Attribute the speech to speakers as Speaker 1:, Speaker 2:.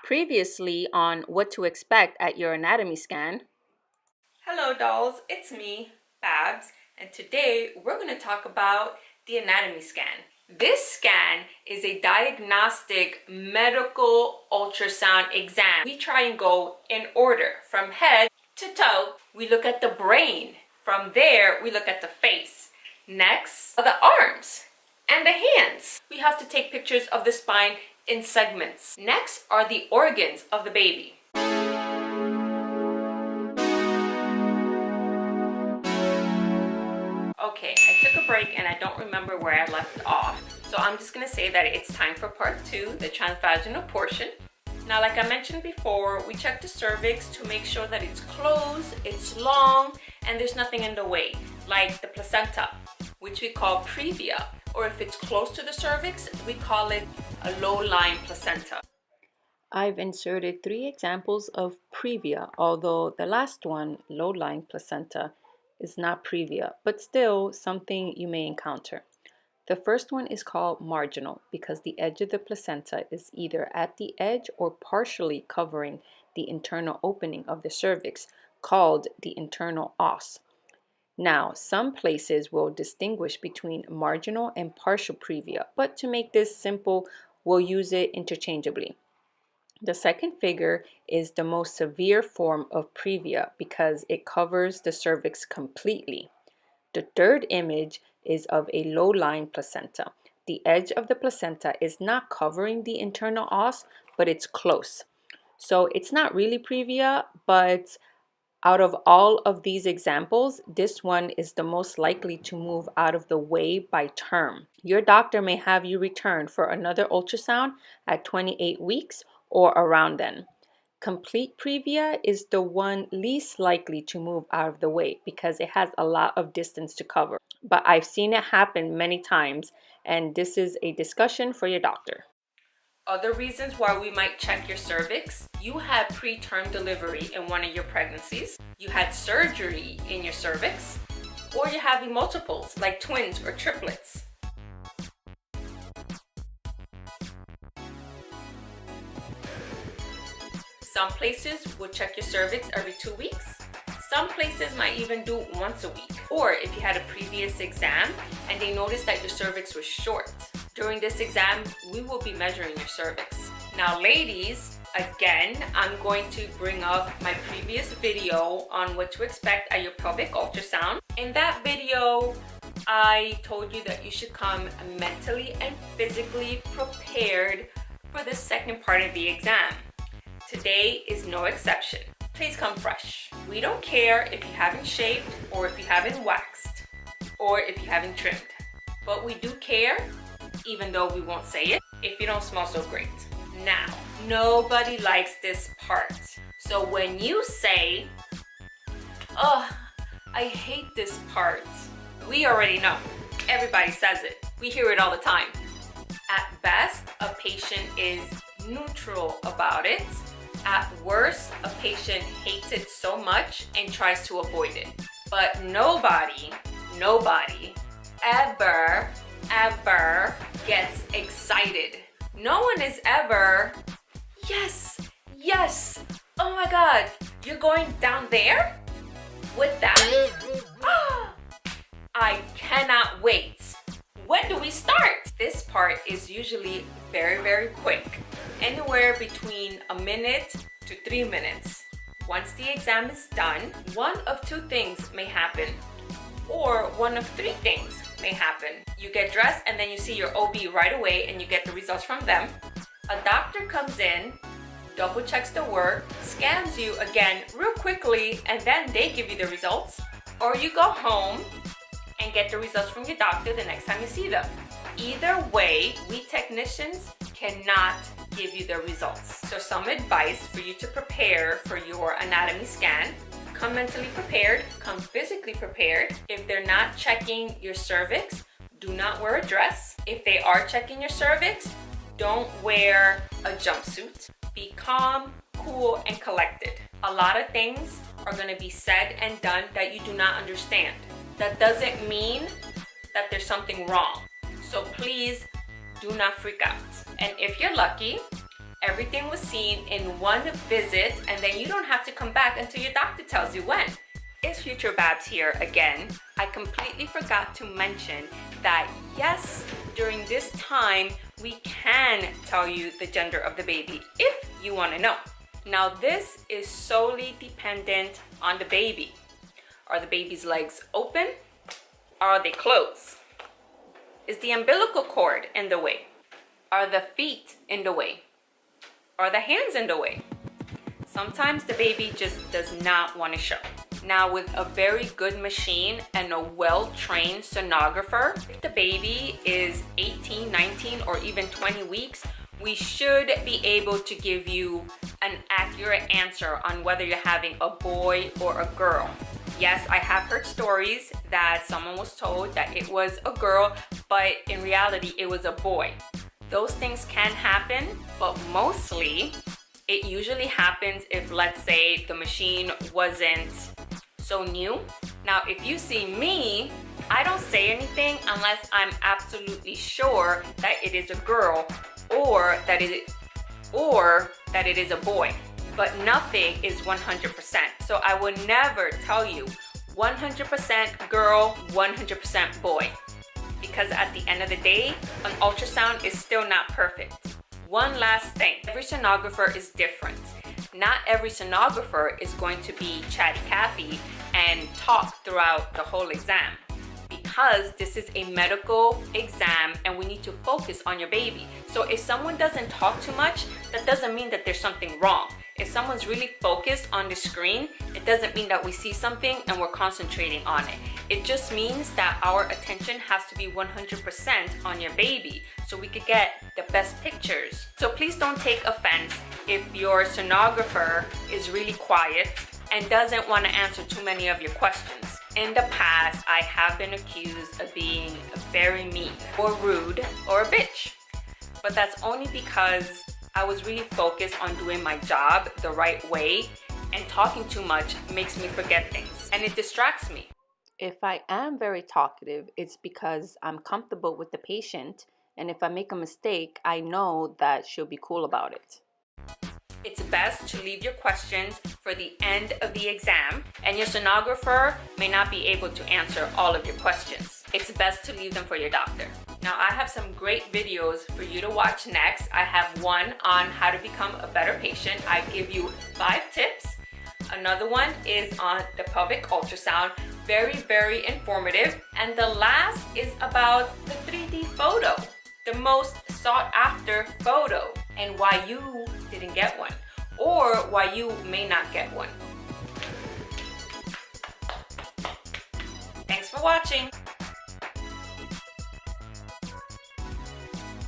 Speaker 1: Previously on what to expect at your anatomy scan.
Speaker 2: Hello dolls, it's me, Babs, and today we're going to talk about the anatomy scan. This scan is a diagnostic medical ultrasound exam. We try and go in order from head to toe. We look at the brain. From there, we look at the face. Next are the arms and the hands. We have to take pictures of the spine in segments. Next are the organs of the baby. Okay, I took a break and I don't remember where I left off. So I'm just gonna say that it's time for part 2, the transvaginal portion. Now, like I mentioned before, we check the cervix to make sure that it's closed, it's long, and there's nothing in the way, like the placenta, which we call previa. Or if it's close to the cervix, we call it a low-lying placenta.
Speaker 1: I've inserted 3 examples of previa, although the last one, low-lying placenta, is not previa, but still something you may encounter. The first one is called marginal because the edge of the placenta is either at the edge or partially covering the internal opening of the cervix, called the internal os. Now, some places will distinguish between marginal and partial previa, but to make this simple, we'll use it interchangeably. The second figure is the most severe form of previa because it covers the cervix completely. The third image is of a low-lying placenta. The edge of the placenta is not covering the internal os, but it's close. So it's not really previa, but out of all of these examples, this one is the most likely to move out of the way by term. Your doctor may have you return for another ultrasound at 28 weeks or around then. Complete previa is the one least likely to move out of the way because it has a lot of distance to cover. But I've seen it happen many times, and this is a discussion for your doctor.
Speaker 2: Other reasons why we might check your cervix: you had preterm delivery in one of your pregnancies, you had surgery in your cervix, or you're having multiples like twins or triplets. Some places will check your cervix every 2 weeks. Some places might even do once a week. Or if you had a previous exam and they noticed that your cervix was short. During this exam, we will be measuring your cervix. Now ladies, again, I'm going to bring up my previous video on what to expect at your pelvic ultrasound. In that video, I told you that you should come mentally and physically prepared for the second part of the exam. Today is no exception. Please come fresh. We don't care if you haven't shaved or if you haven't waxed or if you haven't trimmed. But we do care, even though we won't say it, if you don't smell so great. Now, nobody likes this part. So when you say, "Oh, I hate this part," we already know. Everybody says it. We hear it all the time. At best, a patient is neutral about it. At worst, a patient hates it so much and tries to avoid it. But nobody ever gets excited. No one is ever, yes, oh my God, you're going down there with that? I cannot wait. When do we start? This part is usually very, very quick. Anywhere between a minute to 3 minutes. Once the exam is done, one of 2 things may happen, or one of 3 things may happen. You get dressed and then you see your OB right away and you get the results from them. A doctor comes in, double checks the work, scans you again real quickly, and then they give you the results. Or you go home and get the results from your doctor the next time you see them. Either way, we technicians cannot give you the results. So some advice for you to prepare for your anatomy scan: come mentally prepared, come physically prepared. If they're not checking your cervix, do not wear a dress. If they are checking your cervix, don't wear a jumpsuit. Be calm, cool, and collected. A lot of things are going to be said and done that you do not understand. That doesn't mean that there's something wrong. So please do not freak out. And if you're lucky, Everything was seen in one visit, and then you don't have to come back until your doctor tells you when. It's Future Babs here again. I completely forgot to mention that yes, during this time, we can tell you the gender of the baby if you want to know. Now, this is solely dependent on the baby. Are the baby's legs open? Are they closed? Is the umbilical cord in the way? Are the feet in the way? Are the hands in the way? Sometimes the baby just does not want to show. Now, with a very good machine and a well-trained sonographer, if the baby is 18, 19, or even 20 weeks, we should be able to give you an accurate answer on whether you're having a boy or a girl. Yes, I have heard stories that someone was told that it was a girl, but in reality, it was a boy. Those things can happen, but mostly it usually happens if, let's say, the machine wasn't so new. Now, if you see me, I don't say anything unless I'm absolutely sure that it is a girl or that it is a boy. But nothing is 100%. So I would never tell you 100% girl, 100% boy. Because at the end of the day, an ultrasound is still not perfect. One last thing, every sonographer is different. Not every sonographer is going to be chatty Cathy and talk throughout the whole exam, because this is a medical exam and we need to focus on your baby. So if someone doesn't talk too much, that doesn't mean that there's something wrong. If someone's really focused on the screen, it doesn't mean that we see something and we're concentrating on it. It just means that our attention has to be 100% on your baby so we could get the best pictures. So please don't take offense if your sonographer is really quiet and doesn't want to answer too many of your questions. In the past, I have been accused of being very mean or rude or a bitch. But that's only because I was really focused on doing my job the right way, and talking too much makes me forget things and it distracts me.
Speaker 1: If I am very talkative, it's because I'm comfortable with the patient, and if I make a mistake, I know that she'll be cool about it.
Speaker 2: It's best to leave your questions for the end of the exam, and your sonographer may not be able to answer all of your questions. It's best to leave them for your doctor. Now, I have some great videos for you to watch next. I have one on how to become a better patient. I give you 5 tips. Another one is on the pelvic ultrasound. Very, very informative. And the last is about the 3D photo, the most sought after photo, and why you didn't get one, or why you may not get one. Thanks for watching.